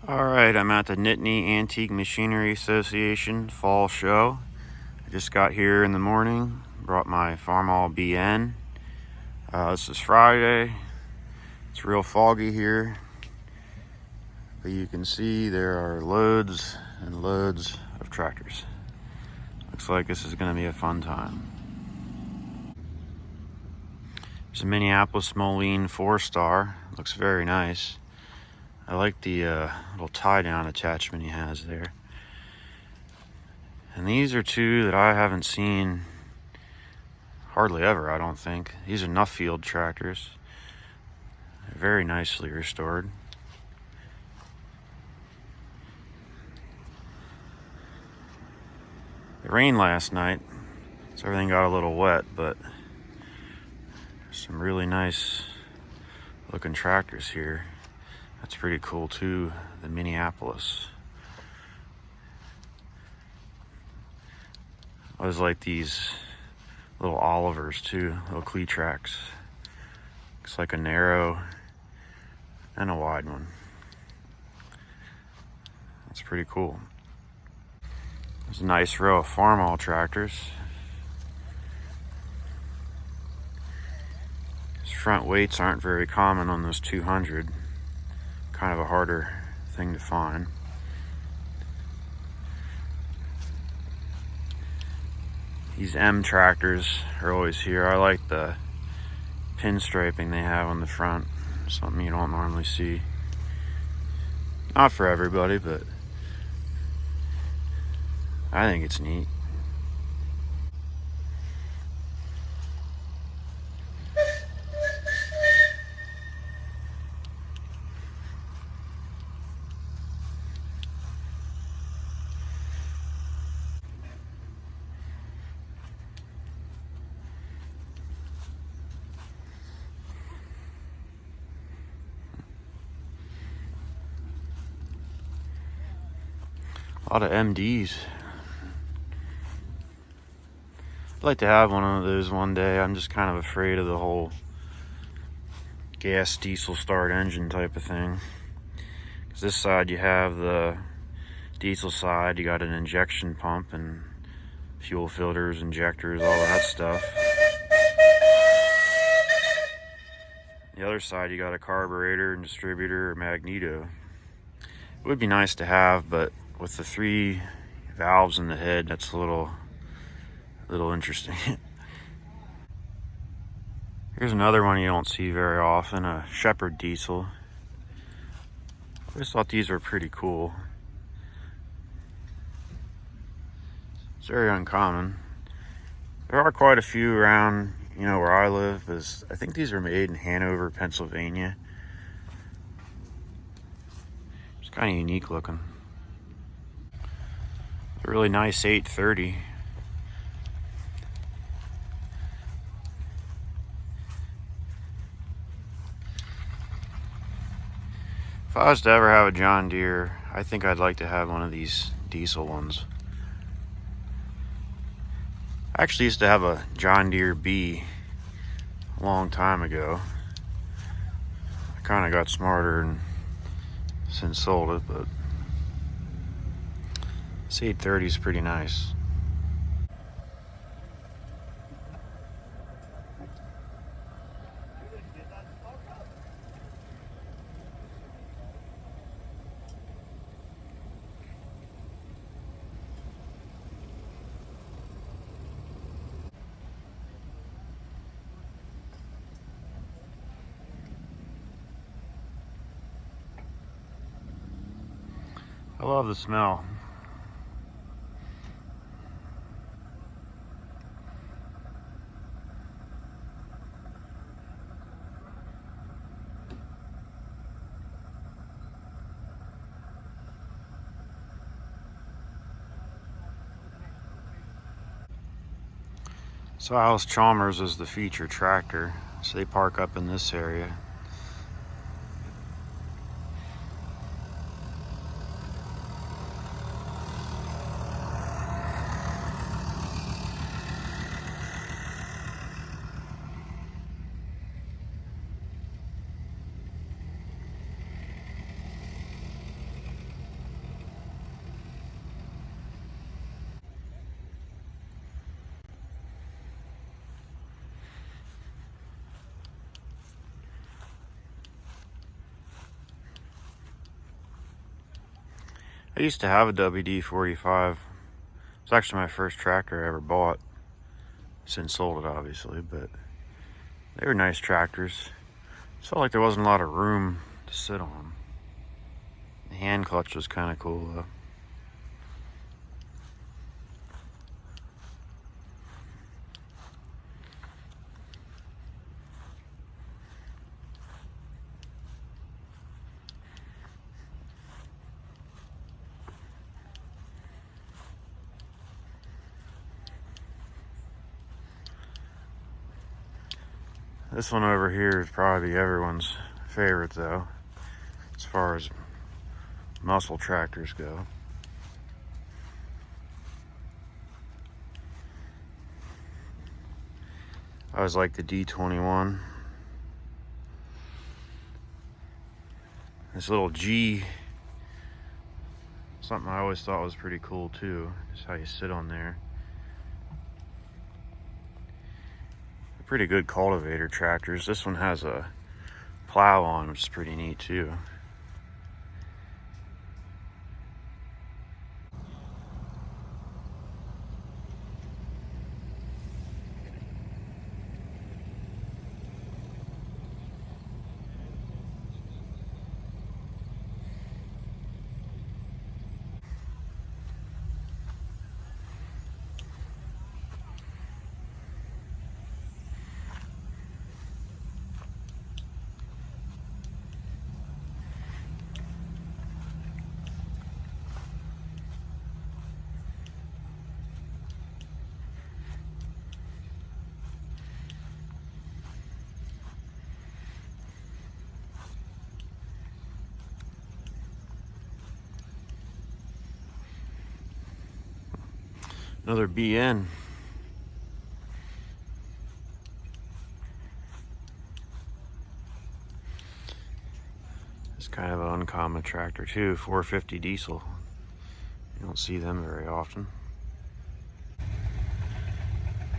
Alright, I'm at the Nittany Antique Machinery Association fall show. I just got here in the morning, brought my Farmall BN. This is Friday. It's real foggy here, but you can see there are loads and loads of tractors. Looks like this is going to be a fun time. There's a Minneapolis Moline 4-star. Looks very nice. I like the little tie-down attachment he has there. And these are two that I haven't seen hardly ever, I don't think. These are Nuffield tractors. They're very nicely restored. It rained last night, so everything got a little wet, but there's some really nice looking tractors here. That's pretty cool too, the Minneapolis. I always like these little Olivers too, little Cleatrax. Looks like a narrow and a wide one. That's pretty cool. There's a nice row of Farmall tractors. These front weights aren't very common on this 200. Kind of a harder thing to find. These M tractors are always here. I like the pinstriping they have on the front. Something you don't normally see. Not for everybody, but I think it's neat. A lot of MDs. I'd like to have one of those one day. I'm just kind of afraid of the whole gas diesel start engine type of thing. Because this side you have the diesel side, you got an injection pump and fuel filters, injectors, all that stuff. The other side you got a carburetor and distributor or magneto. It would be nice to have, but with the 3 valves in the head, that's a little interesting. Here's another one you don't see very often, a Shepherd diesel. I just thought these were pretty cool. It's very uncommon. There are quite a few around, where I live, because I think these are made in Hanover, Pennsylvania. It's kind of unique looking. A really nice 830. If I was to ever have a John Deere, I think I'd like to have one of these diesel ones. I actually used to have a John Deere B a long time ago. I kind of got smarter and since sold it, but this 830 is pretty nice. I love the smell. So Allis-Chalmers is the feature tractor, so they park up in this area. I used to have a WD-45. It's actually my first tractor I ever bought. Since sold it, obviously, but they were nice tractors. Felt like there wasn't a lot of room to sit on them. The hand clutch was kind of cool though. This one over here is probably everyone's favorite though, as far as muscle tractors go. I always like the D21. This little G, something I always thought was pretty cool too, just how you sit on there. Pretty good cultivator tractors. This one has a plow on, which is pretty neat too. Another BN. It's kind of an uncommon tractor too, 450 diesel. You don't see them very often.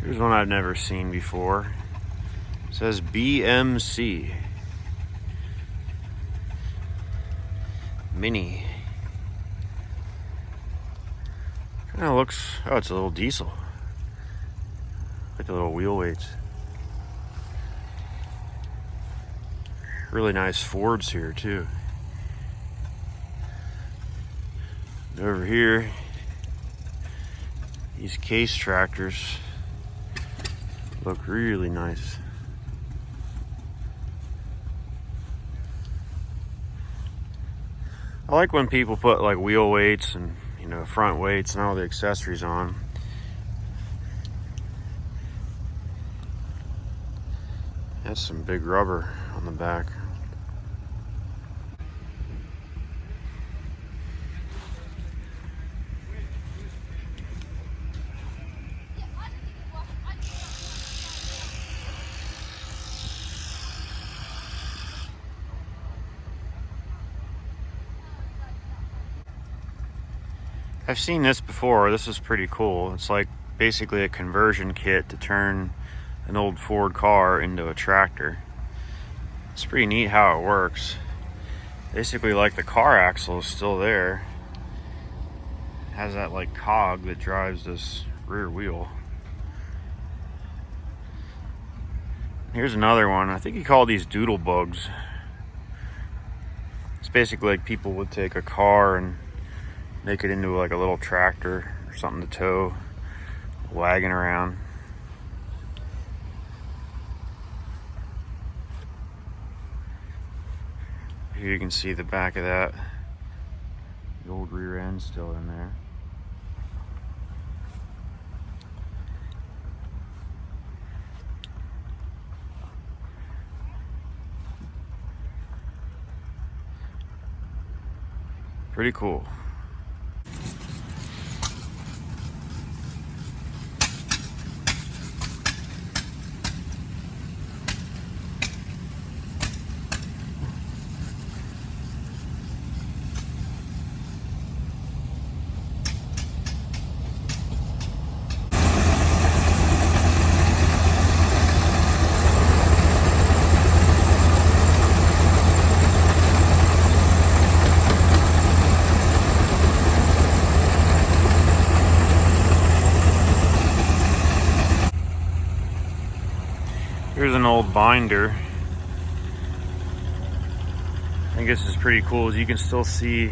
Here's one I've never seen before. It says BMC. Mini. Kind of looks, oh, it's a little diesel. Like the little wheel weights. Really nice Fords here too. And over here, these case tractors look really nice. I like when people put like wheel weights and, you know, front weights and all the accessories on. That's some big rubber on the back. I've seen this before. This is pretty cool. It's like basically a conversion kit to turn an old Ford car into a tractor. It's pretty neat how it works. Basically, like the car axle is still there. It has that like cog that drives this rear wheel. Here's another one. I think he called these Doodlebugs. It's basically like people would take a car and make it into like a little tractor or something to tow a wagon around. Here you can see the back of that. The old rear end still in there. Pretty cool. Here's an old binder. I think this is pretty cool, as you can still see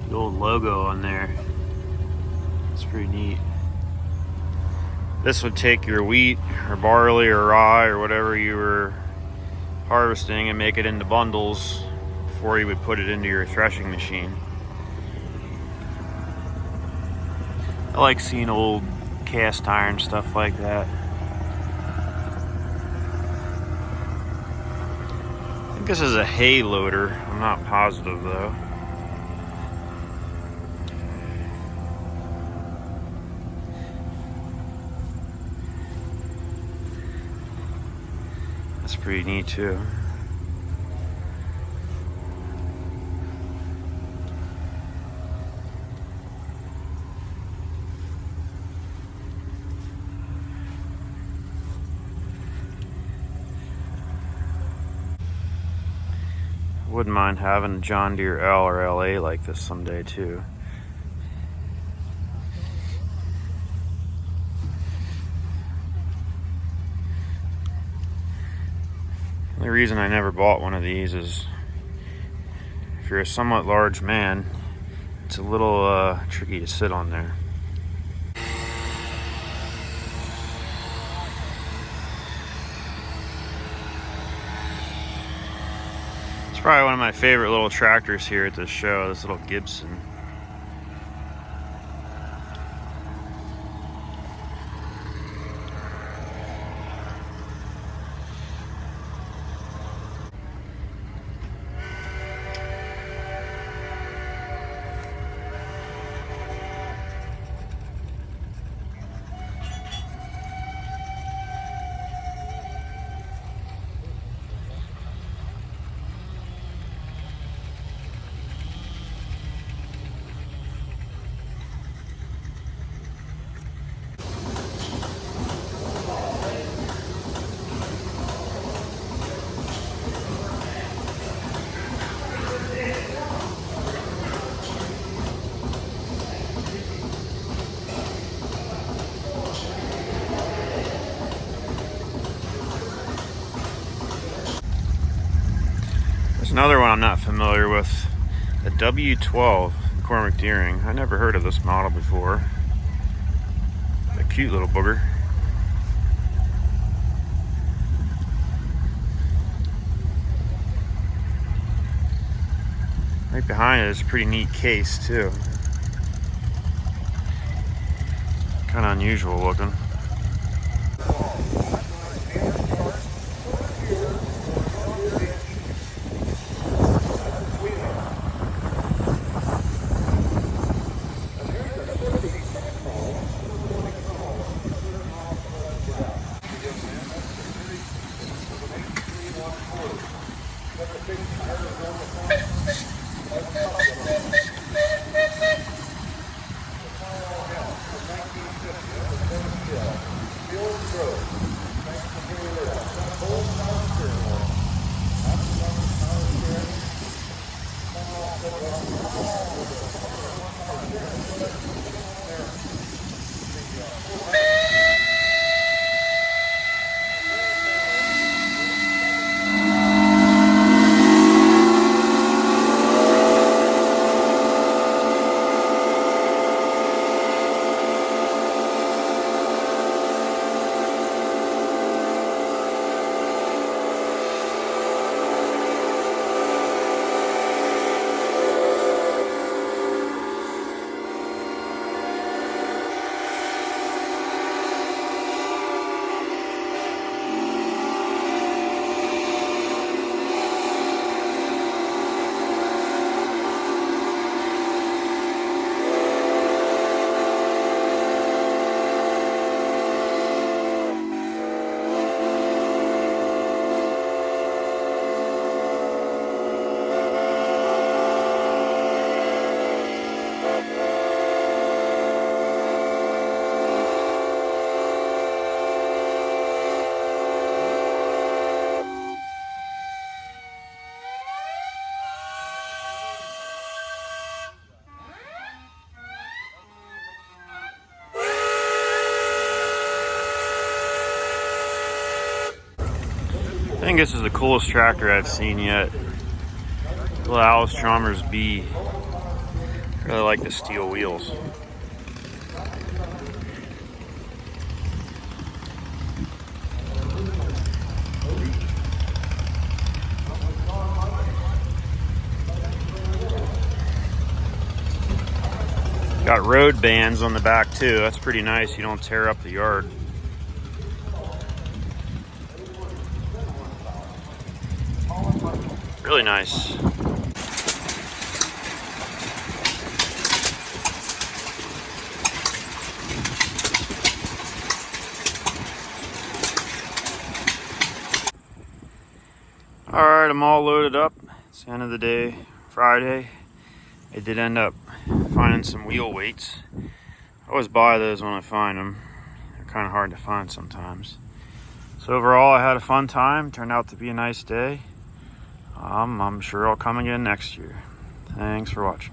the old logo on there. It's pretty neat. This would take your wheat or barley or rye or whatever you were harvesting and make it into bundles before you would put it into your threshing machine. I like seeing old cast iron stuff like that. I think this is a hay loader. I'm not positive though. That's pretty neat too. Wouldn't mind having a John Deere L or LA like this someday too. The reason I never bought one of these is if you're a somewhat large man, it's a little tricky to sit on there. It's probably one of my favorite little tractors here at this show, this little Gibson. Another one I'm not familiar with, a W12 McCormick Deering. I never heard of this model before. A cute little booger. Right behind it is a pretty neat case too. Kind of unusual looking. think this is the coolest tractor I've seen yet. The Allis-Chalmers B. Really like the steel wheels. Got road bands on the back too. That's pretty nice. You don't tear up the yard. Really nice. Alright, I'm all loaded up. It's the end of the day, Friday. I did end up finding some wheel weights. I always buy those when I find them. They're kind of hard to find sometimes. So overall, I had a fun time. Turned out to be a nice day. I'm sure I'll come again next year. Thanks for watching.